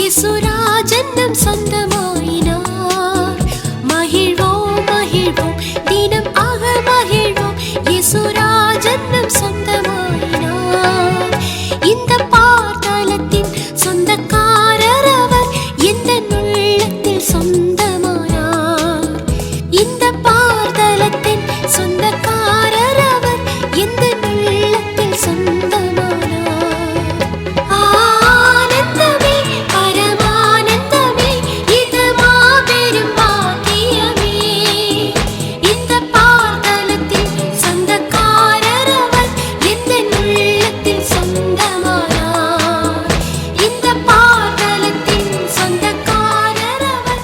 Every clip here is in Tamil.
இயேசுராஜன் நம் சொந்தமாயினார். மகிழ்வோம் மகிழ்வோம் தினம் ஆக மகிழ்வோம், இயேசுராஜன் நம் சொந்தமாயினார். இந்த பாதாளத்தின் சொந்தக்காரர் அவர், எந்த உள்ளத்தில் சொந்தமானார். இந்த பாதாளத்தின் சொந்தக்காரர் அவர், எந்த உள்ளத்தில் சொந்தமானார். ஆனந்தமே பரமானந்தமே, இது மாபெரும் பாக்கியமே. இந்த பாதாளத்தின் சொந்தக்காரர் அவர், எந்த உள்ளத்தில் சொந்தமானார். இந்த பாதாளத்தின் சொந்தக்காரர் அவர்,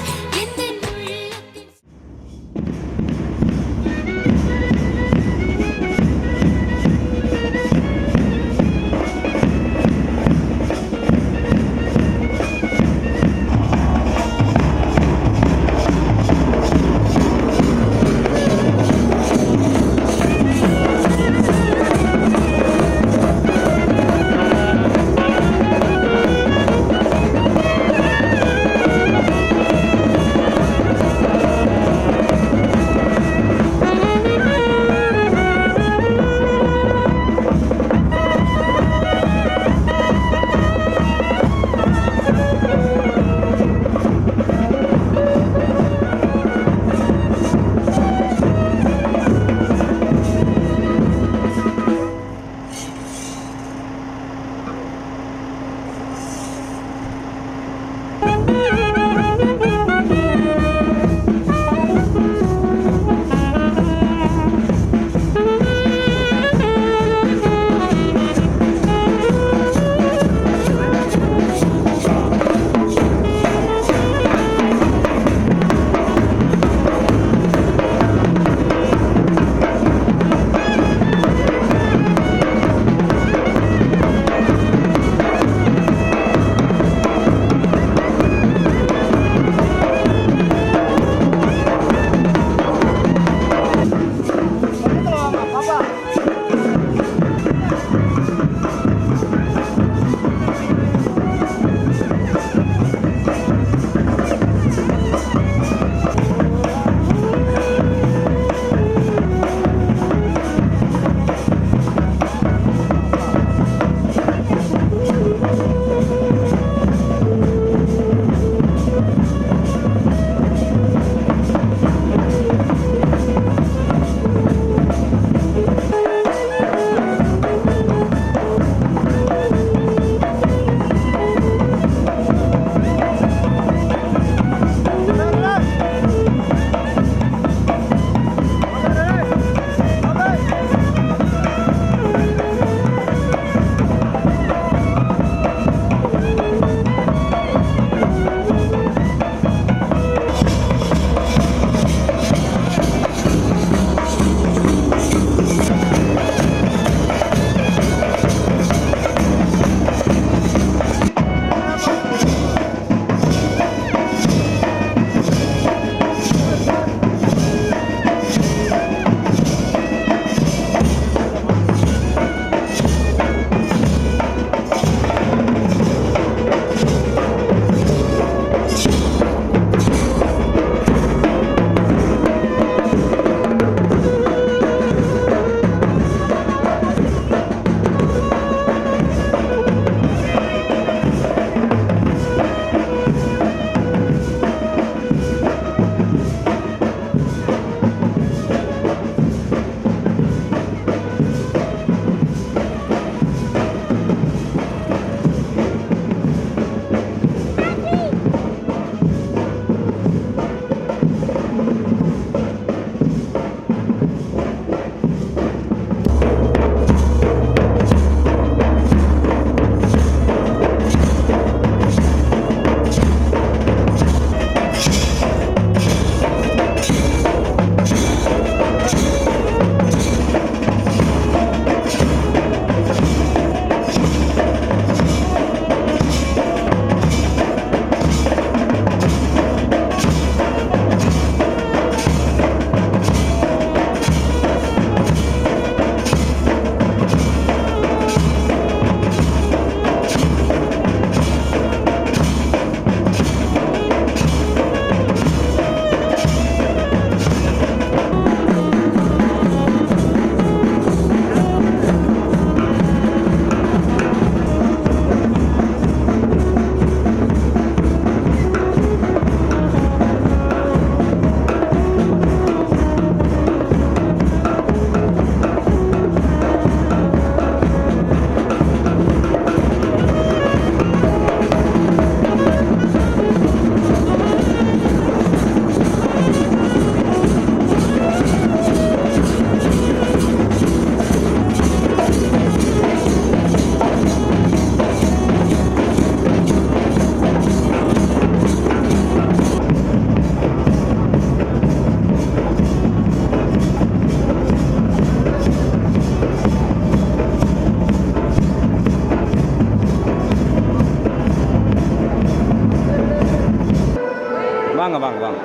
வாங்க வாங்க வாங்க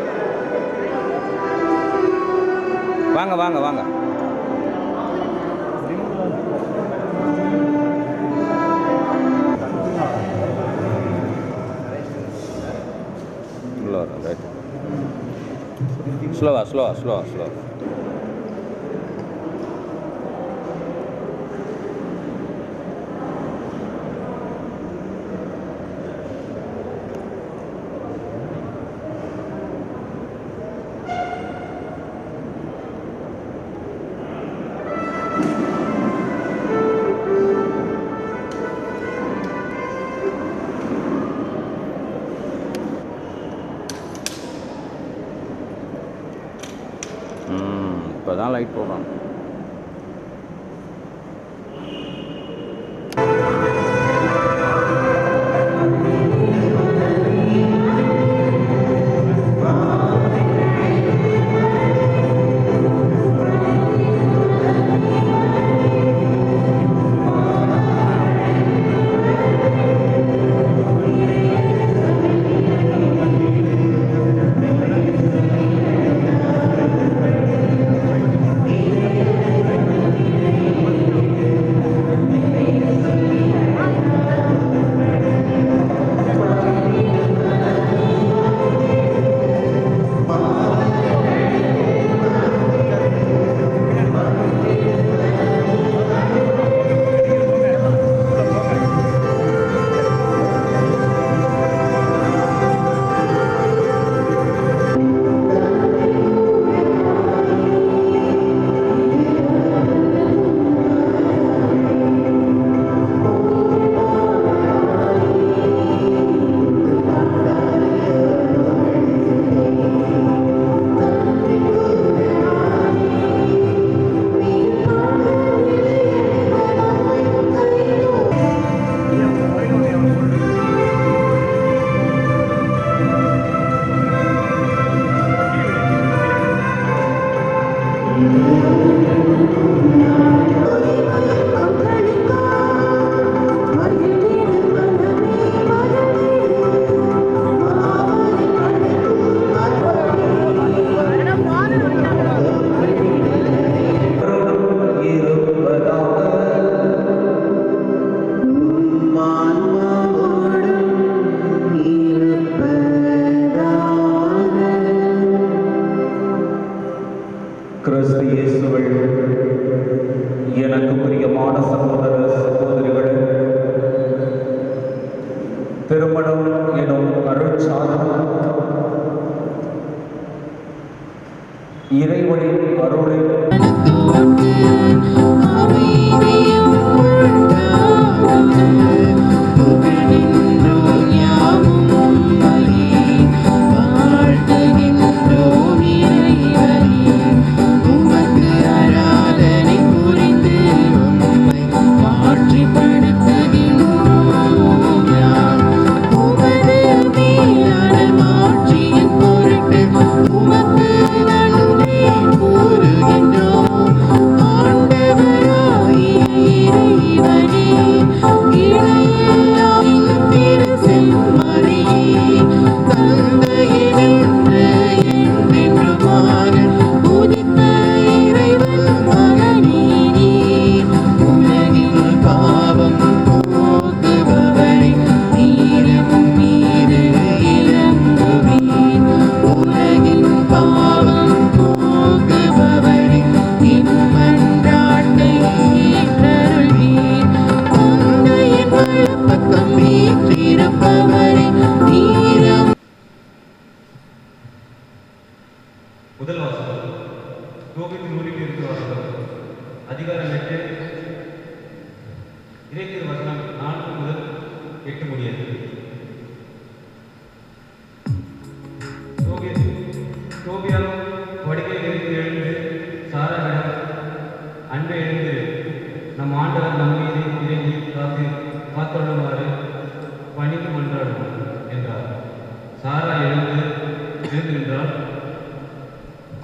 வாங்க வாங்க வாங்க. ரைட். ஸ்லோவா ஸ்லோவா ஸ்லோவா ஸ்லோவா. இப்போ தான் லைட் போடுறான். கிறிஸ்து இயேசுவில் எனக்கு பிரியமான சகோதர சகோதரிகளே, திருமணம் எனும் அருட்சாதனம் இறைவனின் அருளில் முதல் வாசகம் கோபித்தின் ஊரில் இருந்து வாசகம் அதிகாரம் 8 இறைத்திரு வசனம் 4 முதல் 8 முடியாது. தோபியாவும் படுக்கையிலிருந்து எழுந்து சாராவிடம், அன்பை எழுந்து நம் ஆண்டவர் நம் மீது இறங்கி காத்தொள்ளுமாறு பணிந்து மன்றாடும் என்றார். சாரா எழுந்து நின்றால்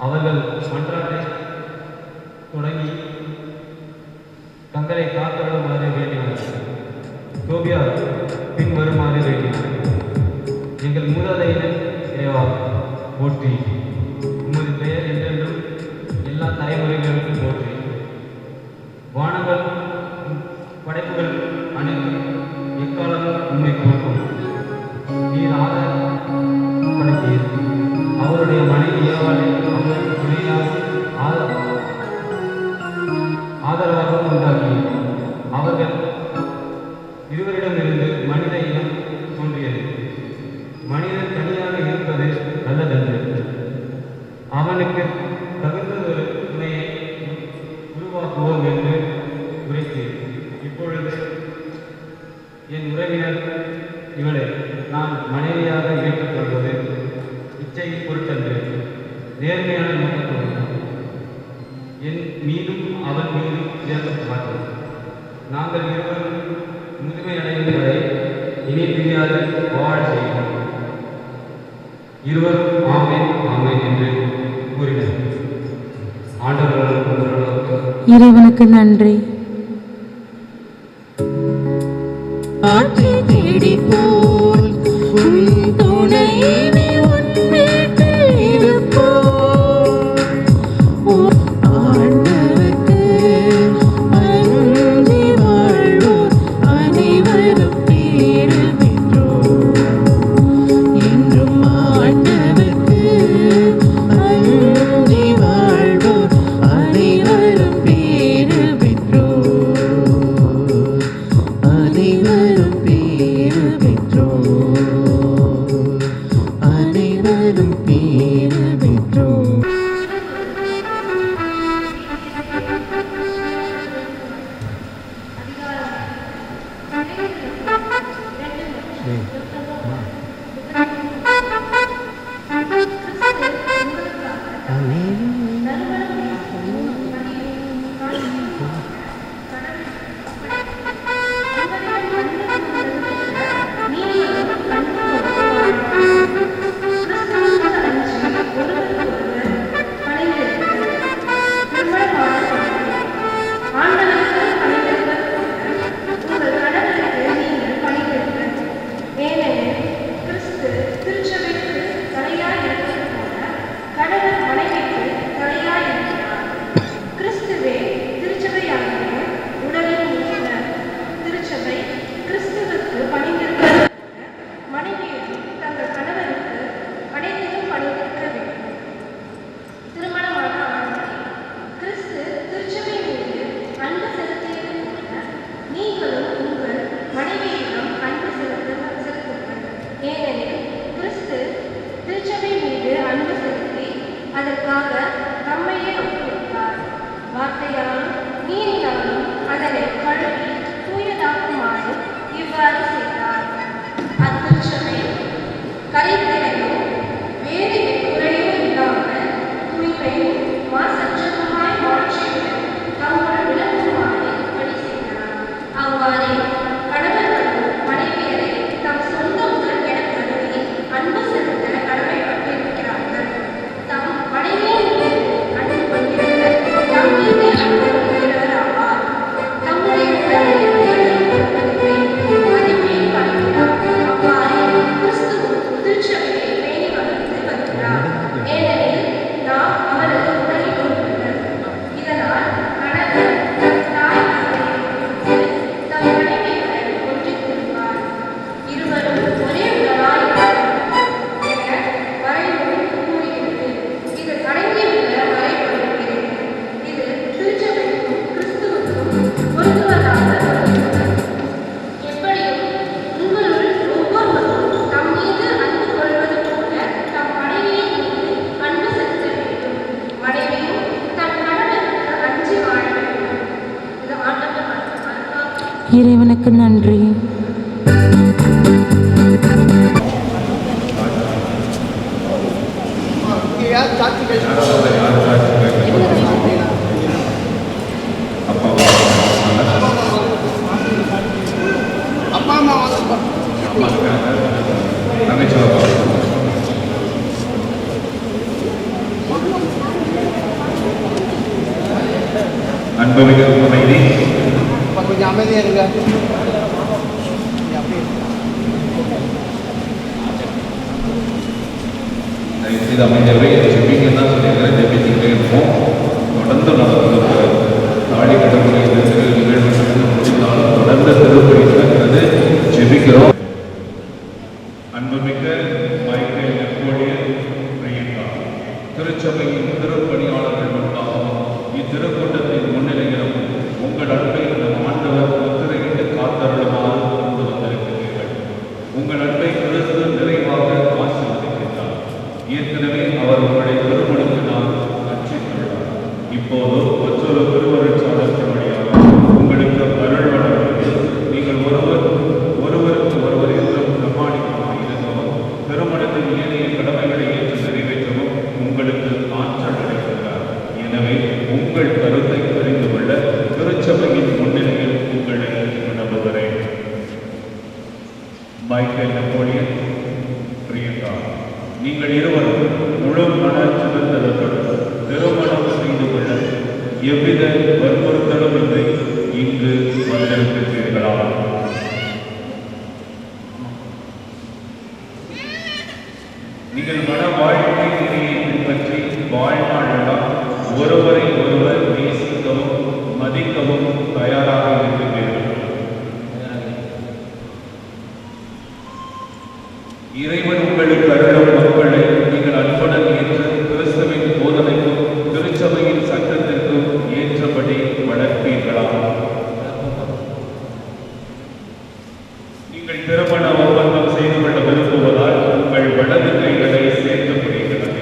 அவர்கள் மன்றாட்டை தொடங்கி தங்களை காத்தொள்ளுமாறு வேண்டினார். தோபியா பின்வருமாறு வேண்டினார். எங்கள் மூதாதையின் இறைவா, மனிதன் தனியாக இருப்பது நல்லதன்று. அவனுக்கு தகுந்ததொரு துணையை உருவாக்குவோம் என்று உரைத்தேன். இப்பொழுது என் உறவினர் இவளை நான் மனைவியாக ஏற்றுக்கொள்வது இச்சையை பொருட்டன்று, நேர்மையான நோக்கத்தோடு என் மீதும் அவன் மீதும் சேர்க்கப்பட்டது. நாங்கள் இருவரும் முதுமை அடையும் வரை இனி பிரியாது வாழ செய்வோம். இருவரும் ஆமென் ஆமென் என்று கூறினர். ஆண்டவர்களுக்கு இறைவனுக்கு நன்றி. ஆற்றை தேடி போல் உன் துணையினை உன் வீட்டில் இருப்போம். ஆண்டவருக்கு அஞ்சி வாழ்வோர் அனைவரும் பேறு பெற்றோர். என்றும் ஆண்டவருக்கு அஞ்சி வாழ்வோர் அனைவரும் பேறு பெற்றோர். அனைவரும் பேறு பெற்றோர். அனைவரும் பேறு பெற்றோர். அதற்காக தம்மையே ஒப்புவித்தார். வார்த்தையாலும் நீரினாலும் அதனை கழுவி தூயதாக்குமாறு இவ்வாறு செய்தார். அத்திருச்சபை கரைதிரையோ வேறு குறையோ இல்லாமல் தூய்மையும் மாசற்றதுமாய் மாற்றியுடன் தம்முடன் விளக்குமாறு பணி செய்தார். அவ்வாறே கணவர்களும் மனைவியரை தம் சொந்த உடல் என கருதி அன்பு செலுத்த கடமைப்பட்டிருக்கிறார்கள். தம் மனைவியின் மீது அன்பு கொண்டிருவர் தம் மீது அன்பு கொள்கிறவர் ஆவார். தம்முடைய உடலை மனைவியை பணிக்கிறார். அவ்வாறே கிறிஸ்து திருச்சபையை பேணி வளர்த்து வருகிறார். ஏனெனில் நாம் அவரது உடலில் உள்ளவர். இதனால் கணவர் தம் தாய் தந்தையை தம் மனைவியுடன் ஒன்றித் திருவார். இருவரும் ஒரே உடலாய் என வரைமுறை கூறுகிறது. இது அடங்கியுள்ள வரைமுறைகிறது. இது திருச்சபைக்கும் கிறிஸ்துவுக்கும் பொருந்துவதாக சொல்கிறது. எப்படியும் உங்களுள் ஒவ்வொருவரும் தம் மீது அன்பு கொள்வது போல தம் மனைவியின் மீது அன்பு செலுத்த வேண்டும். மனைவியும் தன் கணவனுக்கு அஞ்சி வாழ வேண்டும். இது ஆண்டவர் வாக்கு. இறைவனுக்கு நன்றி. அன்புமிகு அமைதி கொஞ்சம் அமைதியாக இருங்க. இது அமைதியாகவே ஜெபிக்கன்னு தான் சொல்லியிருக்கிறேன். ஜெபிச்சுக்கிட்டே இருப்போம். தொடர்ந்து நடந்து தாடி கட்டக்கூடிய இந்த சிறு நிகழ்வு முடிந்தாலும் தொடர்ந்து திருப்பணி நடக்கிறது. ஜெபிக்கிறோம். அன்புமிக்க மைக்கேல் நெப்போலியன் பிரியங்கா, திருச்சபையின் திருப்பணியாளர்கள் முன்பாகவும் இத்திருக்கூட்டத்தின் முன்னிலையிலும் உங்கள் அன்பை நம் ஆண்டவர் முத்திரையிட்டு காத்தருளுமாறு கொண்டு வந்திருக்கிறீர்கள். உங்கள் அன்பை கிறிஸ்து நிறைவாக நீங்கள் இருவரும் முழு மன சுதந்திரத்துடன் திருமணம் செய்து கொள்ள எவ்வித வற்புறுத்தலும் இல்லை இங்கு வந்திருக்கிறீர்களா? நீங்கள் மன வாழ்க்கை நெறியை பின்பற்றி வாழ்நாளெல்லாம் ஒருவரை ஒருவர் நேசிக்கவும் மதிக்கவும் தயாராக இருக்கின்றீர்கள். இறைவன் உங்களுக்கு அருளும் மக்களை நீங்கள் அன்புடன் ஏற்று கிறிஸ்துவின் போதனைக்கும் திருச்சபையின் சட்டத்திற்கும் ஏற்றபடி வளர்ப்பீர்களா? நீங்கள் திருமண ஒப்பந்தம் செய்து கொள்ள விரும்புவதால் உங்கள் வலது கைகளை சேர்த்து பிடிக்கிறது.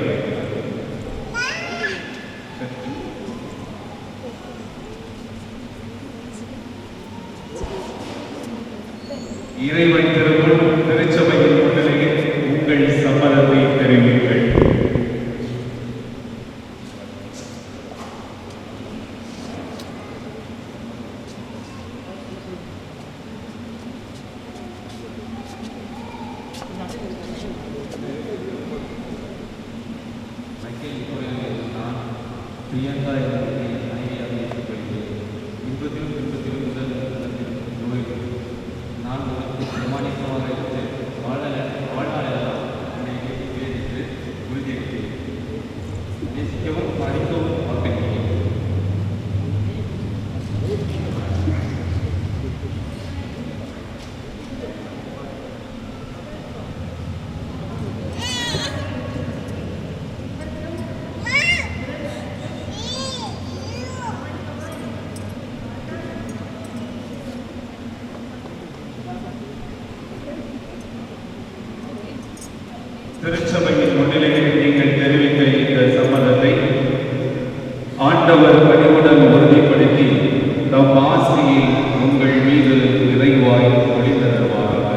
இறைவன் திருமுன் திருச்சபையின் முன்னிலையில் உங்கள் சம்மதத்தை தெரிவிங்கள். பிரியங்கா என்பதை மனைவியாக ஏற்றுக்கொள்கிறேன். இன்பத்திலும் துன்பத்திலும் முதல் நோய் நான் உனக்கு பிரமாணிக்கமாக இருந்து வாழ்நாளெல்லாம் உன்னை வேதித்து உறுதியளித்தேன். நேசிக்கவும் படிக்கவும் வாக்களிக்கிறேன். திருச்சபையின் முன்னிலையில் நீங்கள் தெரிவித்த இந்த சம்மதத்தை ஆண்டவர் பணிவுடன் உறுதிப்படுத்தி தம் ஆசியை உங்கள் மீது நிறைவாய் ஒளிதருவாராக.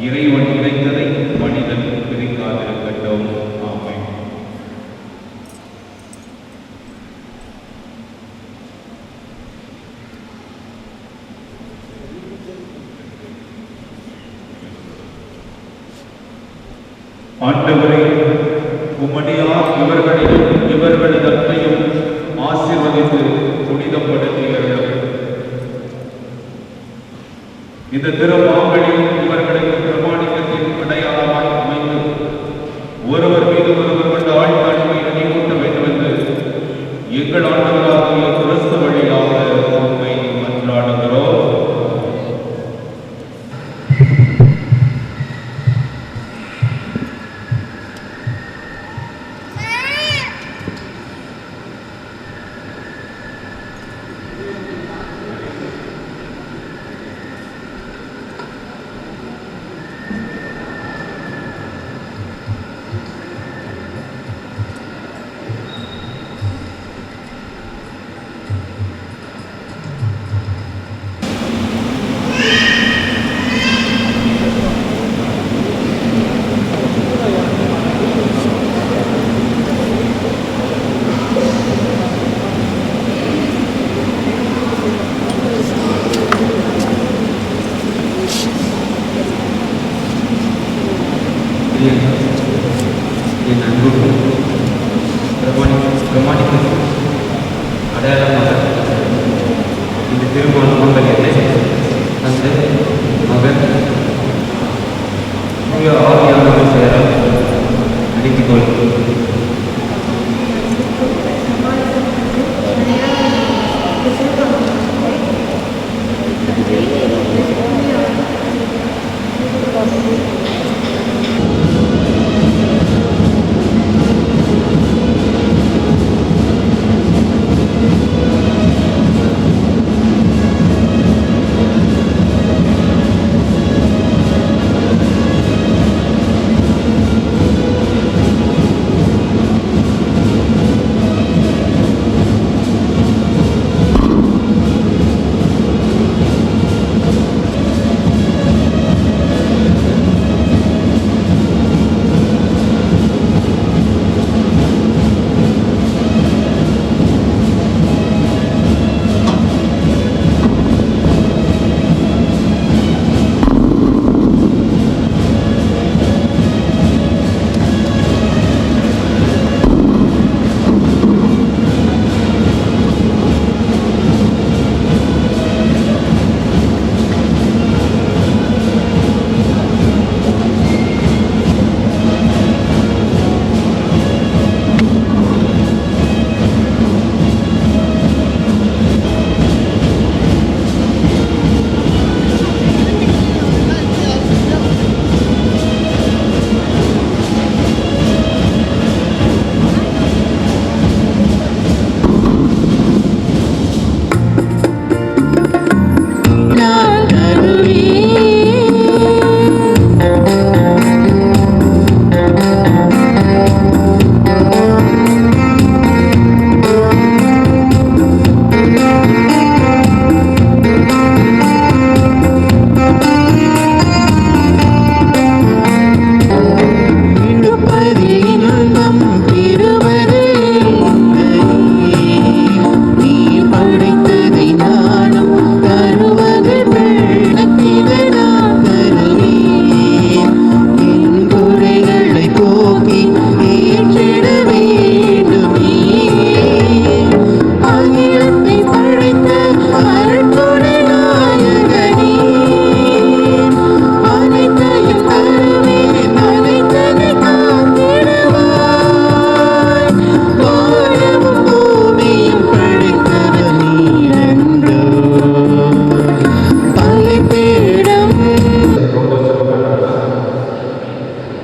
இறைவன் இணைத்ததை மனிதன் பிரிக்காதிருக்கட்டும். ஆமென். ஆண்டவரே, உம்மடியார் இவர்களையும் இவர்களது அன்னையும் ஆசீர்வதித்து புனிதப்படுத்தியர்கள். இந்த திருமாங்கலில் இவர்களுக்கு பிரமாணிக்கத்தின் அடையாளமாய் அமைந்து ஒருவர் மீது ஒருவர் கொண்ட ஆழ்காட்சியை நினைவூட்ட வேண்டும் என்று எங்கள் ஆண்டவராகிய கிறிஸ்து வழியாக உம்மை மன்றாடுகிறோம். என் அன்புக்கும் பிரமாணிக்கும் அடையாளமாக இந்த திருமண மாங்கல்யத்தை தந்தை மகன் தூய ஆவியானவர் பெயரால் அடித்துக் கொள்கிறேன்.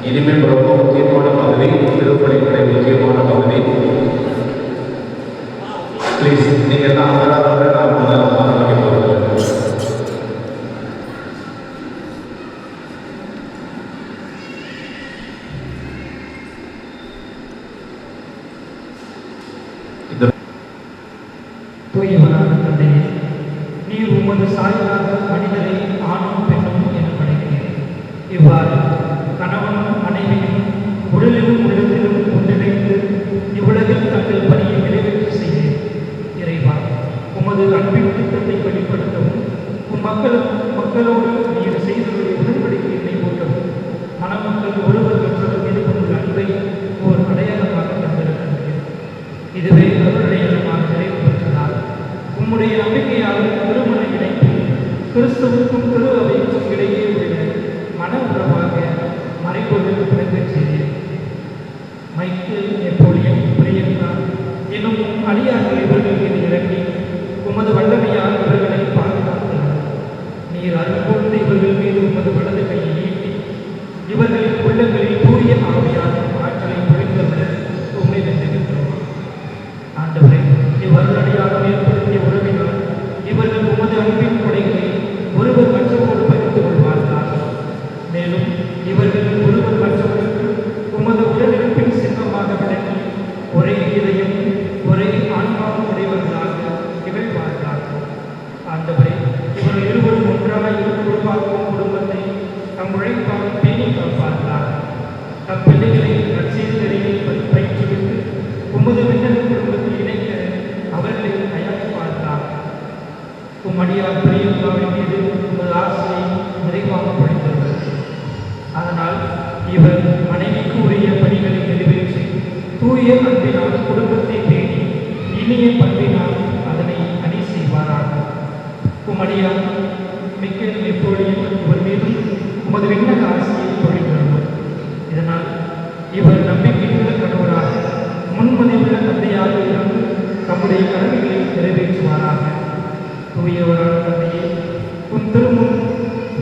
இனிமேல் ரொம்ப முக்கியமான பகுதி, திருப்பணிகளை முக்கியமான பகுதி. ப்ளீஸ் நீங்கள் எல்லாம் அமராதவரை நான் முதல்ல ஆரம்பிக்க போகிறேன். தூயவரான தந்தையே, நீர் உமது சாயலாக மனிதரை ஆணும் பெண்ணும் என படைத்தீர். இவ்வாறு கணவனும் மனைவியும் உடலிலும் உள்ளத்திலும் ஒன்றிணைந்து இவ்வுலகில் தங்கள் பணியை நிறைவேற்றி செய்தேன். இறைவா, உமது அன்பின் திட்டத்தை வெளிப்படுத்தவும் மக்களோடு நீர் செய்தவருடைய உடன்படிக்கையை நினைவூட்டவும் மணமக்கள் ஒருவர் மற்றவர் மீது கொண்டுள்ள அன்பை ஓர் அடையாளமாக தந்திருக்கின்றேன். இதுவே அருளடையாளமாக நிறைவு பெற்றதால் உம்முடைய நம்பிக்கையால் திருமண இணைப்பில் கிறிஸ்துவுக்கும் திரு அவைக்கும் இடையே உள்ள மன உறவாக மறைபொருள் விளங்கச் செய்தேன். மைக்கேல், நெப்போலியன், பிரியங்கா எனும் அடியார்கள் இவர்கள் மீது இறங்கி உமது வல்லமையால் இவர்களை பாதுகாத்தனர். நீர் அருள்கூர்ந்து இவர்கள் மீது உமது வலது கையை நீட்டி இவர்களின் உள்ளங்களில் தூய ஆவியான ஆற்றலை பொழிந்தவர உண்மை வென்றுகின்றோம். ஆண்டவரே, இவ்வருளடையாளம் ஏற்படுத்திய உறவினால் இவர்கள் உமது அன்பின் கொடைகளை ஒருவர் மற்றவரோடு பகிர்ந்து கொள்வார்கள். மேலும் இவர்கள் ஒருவர் மற்றவருக்கு உமது உடனிருப்பின் சின்னமாக விளங்கி ஒரே இதயம் ஒரே ஆன்மாவும் உடையவர்களாக திகழ்வார்கள். ஆண்டவரே, இவர்கள் இருவரும் ஒன்றாக உருவாக்கும் குடும்பத்தை தம் உழைப்பால் பேணி காப்பார்கள். தம் பிள்ளைகளை நற்செய்தியை பயிற்றுவித்து உமது விண்ணக குடும்பத்தில் இணைக்க அவர்களை தயாரிப்பார்கள். உம்மடியார் பிரியங்காவின் மீது உமது ஆசையை நிறைவாக பொழிந்தவர். அதனால் இவர் மனைவிக்கு உரிய பணிகளை நிறைவேற்றி தூய அன்பினால் குடும்பத்தை பேணி இனிய பண்பினால் அதனை அணி செய்வாராக. உம்மடியார் மிக்கேல், நெப்போலியன் இவர் மீதும் உமது விண்ணக ஆசையை பொழிந்தவர். இதனால் இவர் நம்பிக்கையுள்ள கணவராக முன்மதிவுள்ள தந்தையாக இருந்து தம்முடைய கடமைகளை நிறைவேற்றுவாராக. தூயவரான தந்தையே, உன் திருமுன்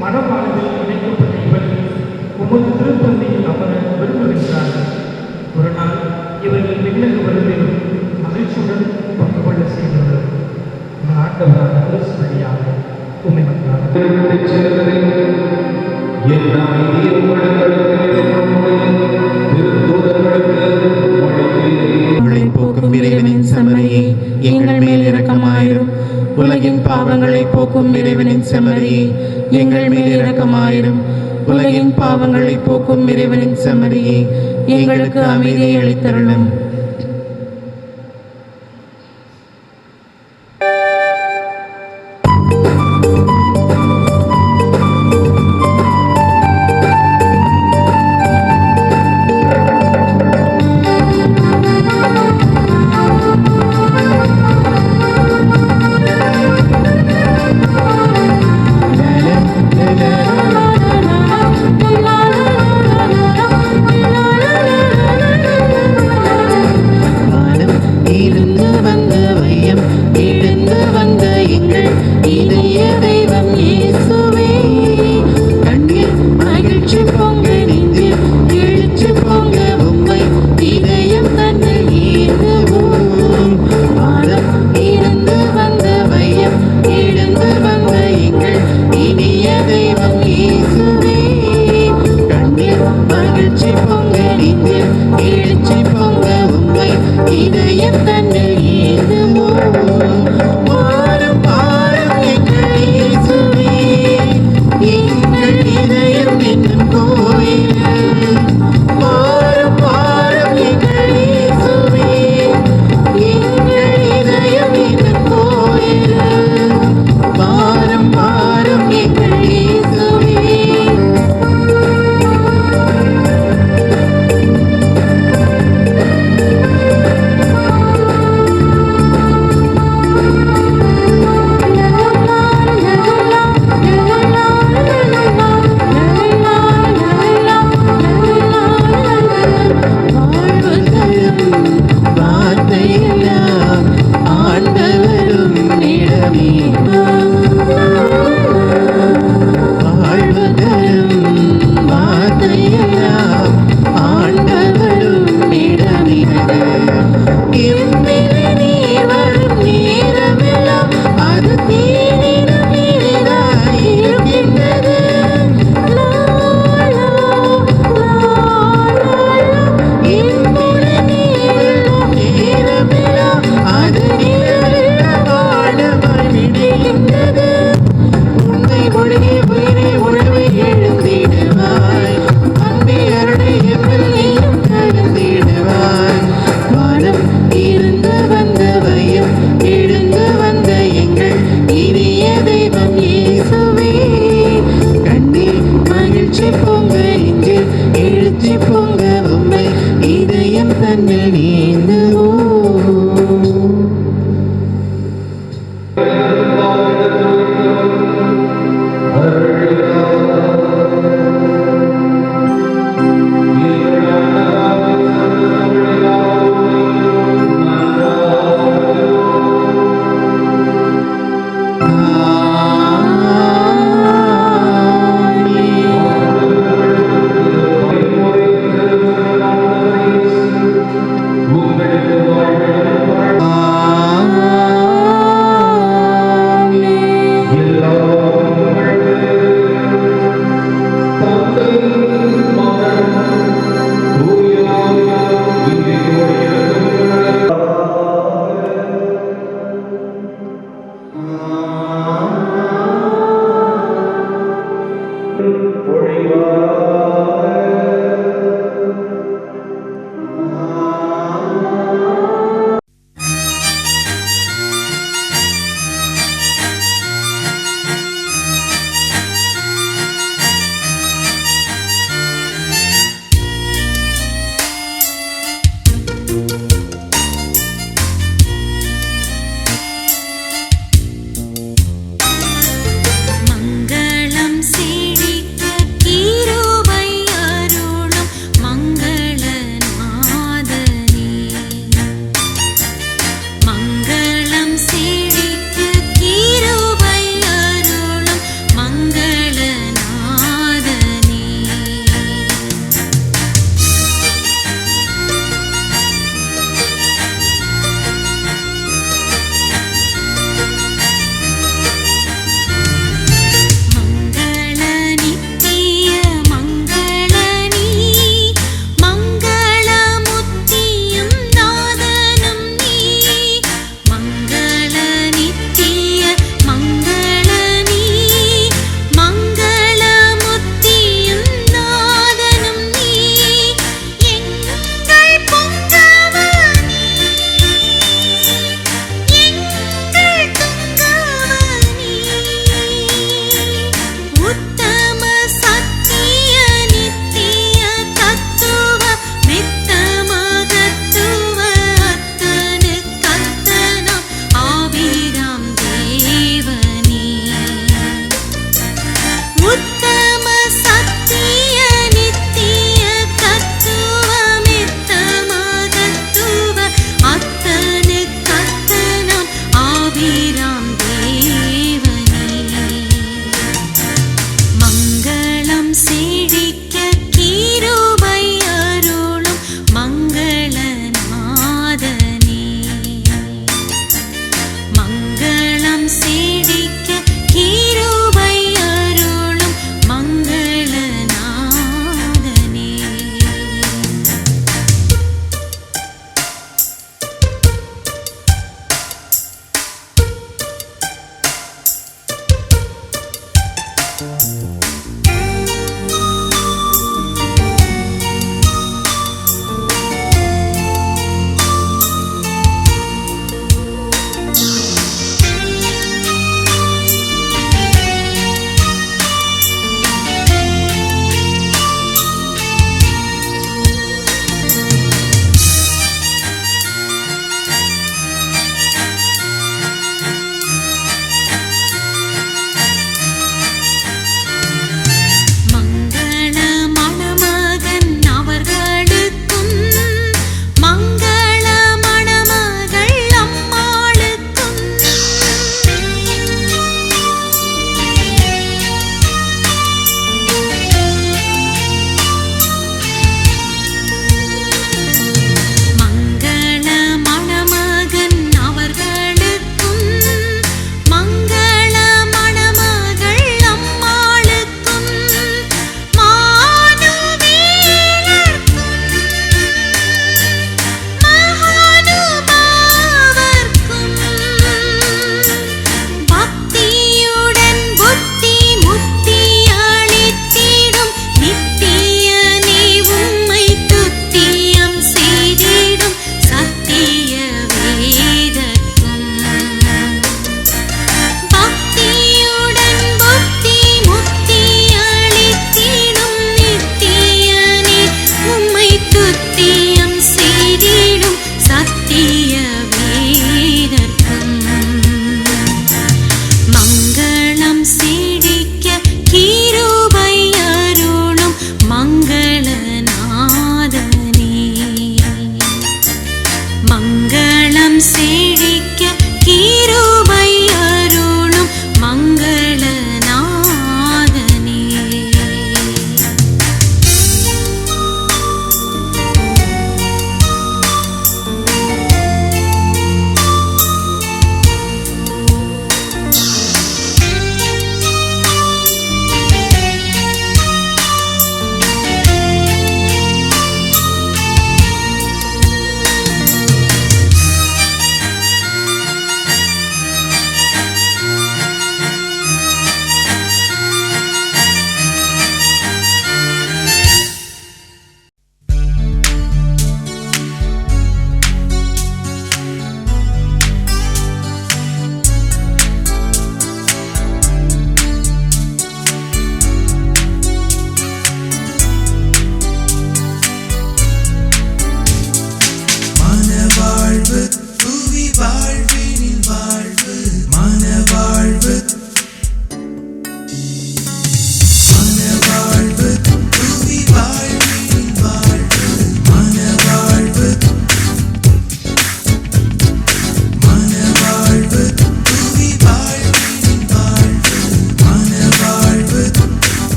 மனமானதில் இணைக்கப்பட்ட இவர்கள் உமது திருப்பந்தியில் அமர விரும்புகின்றார்கள். ஒரு நாள் இவர்கள் விண்ணக வருவதிலும் மகிழ்ச்சியுடன் பங்கு கொள்ள செய்தவர் ஆண்டவரான கிறிஸ்து வழியாக உண்மை போக்கும் இறைவனின் செம்மறியே, எங்கள் மேல் இரக்கமாயிரும். உலகின் பாவங்களை போக்கும் இறைவனின் செம்மறியே, எங்கள் மேல் இரக்கமாயிரும். உலகின் பாவங்களை போக்கும் இறைவனின் செம்மறியே, எங்களுக்கு அமைதியை அளித்தருளும்.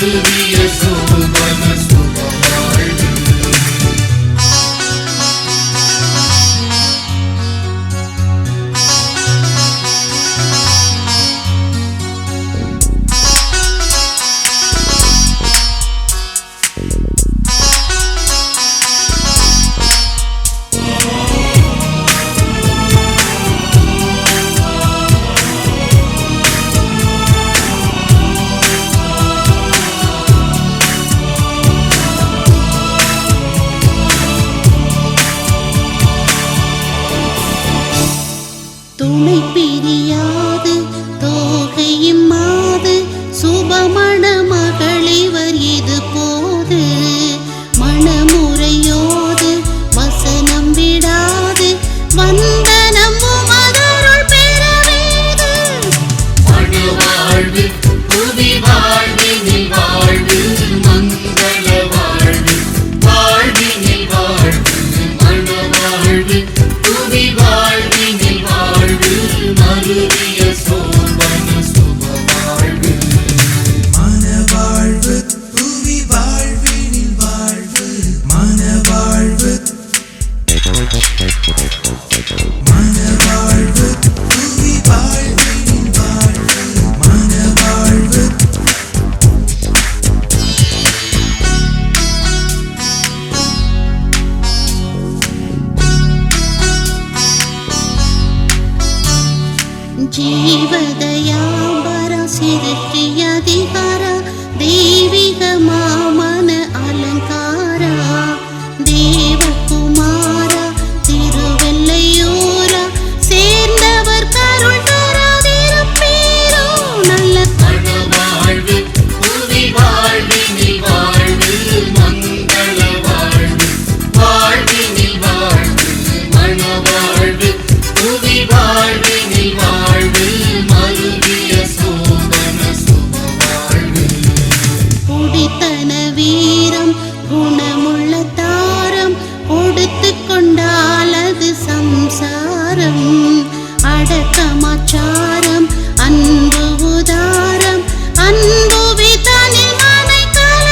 மருவிய சோபன சுகவாழ்வு. துணை பிரியாது தோகையும் மாது சுபமண மகளிவர் இது போது மணமுறையோது வசனம் விடாது வந்தனம் உமதருள் பெறவேது. மணவாழ்வு புவி வாழ்வினில் வாழ்வு மங்கள வாழ்வு வாழ்வினில் வாழ்வு மணவாழ்வு புவி வாழ்வினில் வாழ்வு மருவிய சோபன சுபவாழ்வு. மனவாழ்வு புவி வாழ்வினில் வாழ்வு மனவாழ்வு மனவாழ்வு புவி வாழ்வினில் வாழ்வு மனவாழ்வு. ಜೀವದಯಾಂಬರ ಸಿರುಷ್ಟಿ ಅಧಿಕಾರ ದೈವಿಕ ಮಾಮನ ಅಲಂಕಾರ ದೇವಕುಮಾರ ತಿರುವೆಲ್ಲೆಯೂರ சேர்ந்தவர் கருள் தராதிருப்பீரோ. நல்ல மணவாழ்வு புவி வாழ்வினில் வாழ்வு மங்கள வாழ்வு வாழ்வினில் வாழ்வு மணவாழ்வு புவி வாழ்வினில் வாழ்வு மருவிய சோபன சுபவாழ்வு. குடித்தன வீரம் குணமுள்ள தாரம் கொடுத்து கொண்டால் அது சம்சாரம் அடக்கமாச்சாரம் அன்பு உதாரம் அன்பு விதனில் மனை கல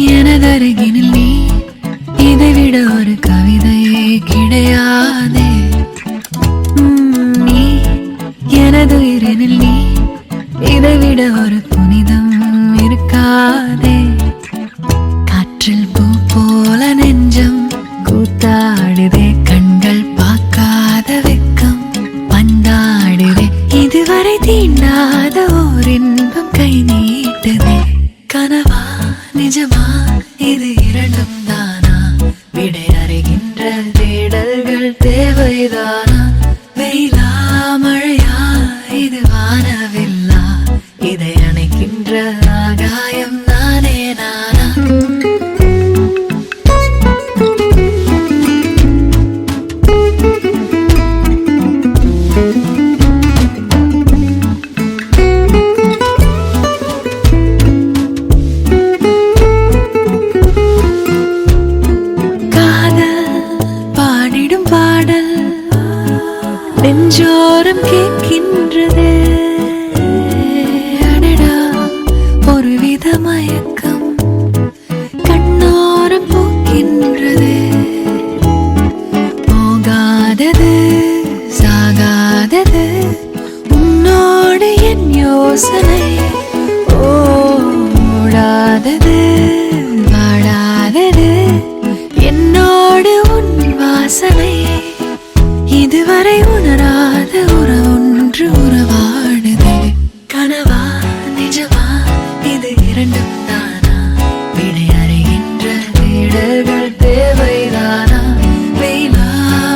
எனதருகினில் நீ இதைவிட ஒரு கவிதையே கிடையாதே. நீ எனது உயிரினில் நீ இதைவிட ஒரு புனிதம் இருக்காதே. காற்றில் பூ போல நெஞ்சம் கூத்தாடுதே, கண்கள் பார்க்காத வெக்கம் பந்தாடுதே. இதுவரை தீண்டாத ஓர் இன்பம் கை நீட்டுதே. கனவா நிஜமா இது இரண்டும் தானா? விடை அறிகின்ற தேடல்கள் தேவைதானா? வெயிலா